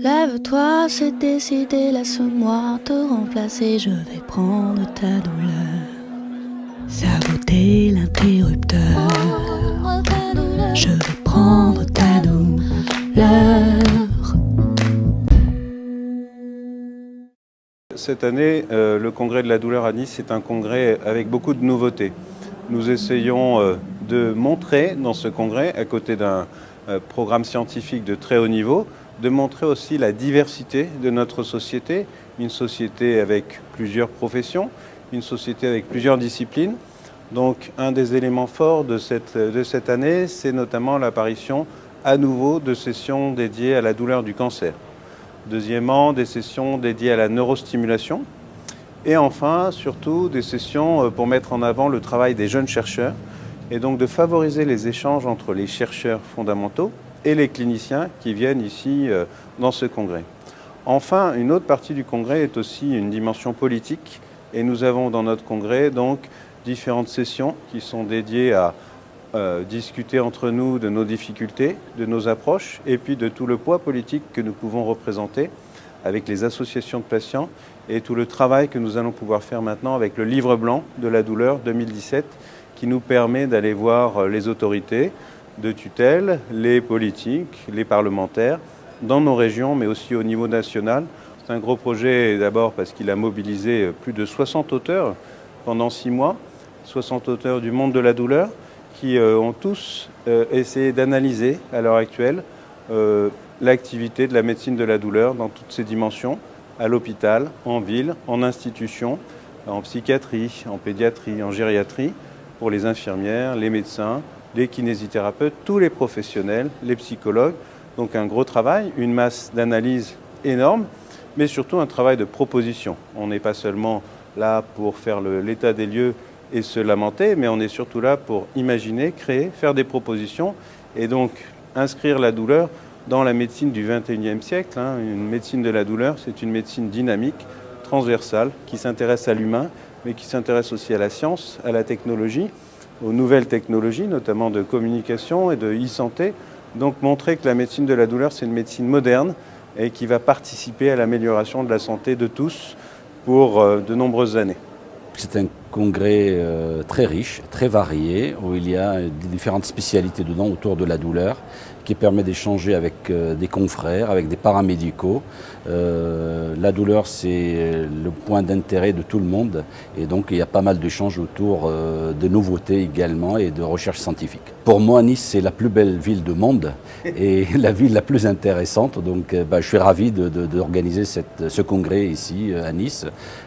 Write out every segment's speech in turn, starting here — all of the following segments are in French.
Lève-toi, c'est décidé, laisse-moi te remplacer, je vais prendre ta douleur, saboter l'interrupteur. Je vais prendre ta douleur. Cette année, le Congrès de la douleur à Nice est un congrès avec beaucoup de nouveautés. Nous essayons de montrer dans ce congrès, à côté d'un programme scientifique de très haut niveau, de montrer aussi la diversité de notre société, une société avec plusieurs professions, une société avec plusieurs disciplines. Donc un des éléments forts de cette année, c'est notamment l'apparition à nouveau de sessions dédiées à la douleur du cancer. Deuxièmement, des sessions dédiées à la neurostimulation. Et enfin, surtout, des sessions pour mettre en avant le travail des jeunes chercheurs et donc de favoriser les échanges entre les chercheurs fondamentaux et les cliniciens qui viennent ici dans ce congrès. Enfin, une autre partie du congrès est aussi une dimension politique et nous avons dans notre congrès donc différentes sessions qui sont dédiées à discuter entre nous de nos difficultés, de nos approches et puis de tout le poids politique que nous pouvons représenter avec les associations de patients et tout le travail que nous allons pouvoir faire maintenant avec le livre blanc de la douleur 2017 qui nous permet d'aller voir les autorités de tutelle, les politiques, les parlementaires dans nos régions mais aussi au niveau national. C'est un gros projet d'abord parce qu'il a mobilisé plus de 60 auteurs pendant 6 mois, 60 auteurs du monde de la douleur qui ont tous essayé d'analyser à l'heure actuelle l'activité de la médecine de la douleur dans toutes ses dimensions, à l'hôpital, en ville, en institution, en psychiatrie, en pédiatrie, en gériatrie, pour les infirmières, les médecins, les kinésithérapeutes, tous les professionnels, les psychologues. Donc un gros travail, une masse d'analyse énorme, mais surtout un travail de proposition. On n'est pas seulement là pour faire l'état des lieux et se lamenter, mais on est surtout là pour imaginer, créer, faire des propositions et donc inscrire la douleur dans la médecine du XXIe siècle. Une médecine de la douleur, c'est une médecine dynamique, transversale, qui s'intéresse à l'humain, mais qui s'intéresse aussi à la science, à la technologie, aux nouvelles technologies, notamment de communication et de e-santé. Donc montrer que la médecine de la douleur, c'est une médecine moderne et qui va participer à l'amélioration de la santé de tous pour de nombreuses années. C'est un congrès très riche, très varié, où il y a différentes spécialités dedans autour de la douleur, qui permet d'échanger avec des confrères, avec des paramédicaux. La douleur, c'est le point d'intérêt de tout le monde, et donc il y a pas mal d'échanges autour de nouveautés également et de recherches scientifiques. Pour moi, Nice, c'est la plus belle ville du monde et la ville la plus intéressante, donc je suis ravi d'organiser ce congrès ici à Nice,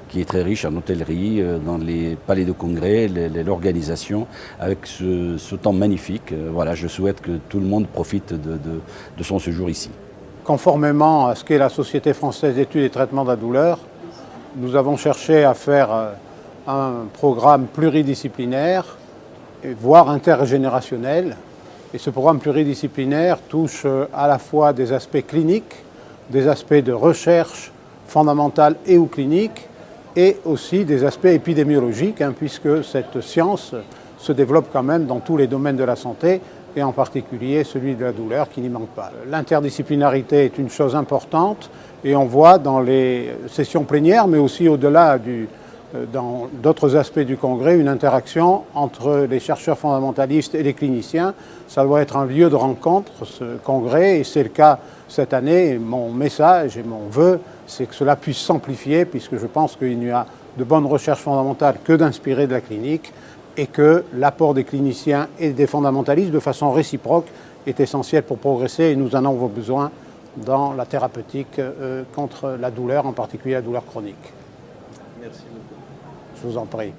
qui est très riche en hôtellerie, dans les palais de congrès, l'organisation, avec ce temps magnifique. Voilà, je souhaite que tout le monde profite de son séjour ici. Conformément à ce qu'est la Société française d'études et traitement de la douleur, nous avons cherché à faire un programme pluridisciplinaire, voire intergénérationnel. Et ce programme pluridisciplinaire touche à la fois des aspects cliniques, des aspects de recherche fondamentale et ou clinique, et aussi des aspects épidémiologiques, puisque cette science se développe quand même dans tous les domaines de la santé, et en particulier celui de la douleur qui n'y manque pas. L'interdisciplinarité est une chose importante, et on voit dans les sessions plénières, mais aussi au-delà dans d'autres aspects du congrès, une interaction entre les chercheurs fondamentalistes et les cliniciens. Ça doit être un lieu de rencontre, ce congrès, et c'est le cas cette année. Et mon message et mon vœu, c'est que cela puisse s'amplifier, puisque je pense qu'il n'y a de bonnes recherches fondamentales que d'inspirer de la clinique, et que l'apport des cliniciens et des fondamentalistes, de façon réciproque, est essentiel pour progresser, et nous en avons besoin dans la thérapeutique contre la douleur, en particulier la douleur chronique. Merci beaucoup. Je vous en prie.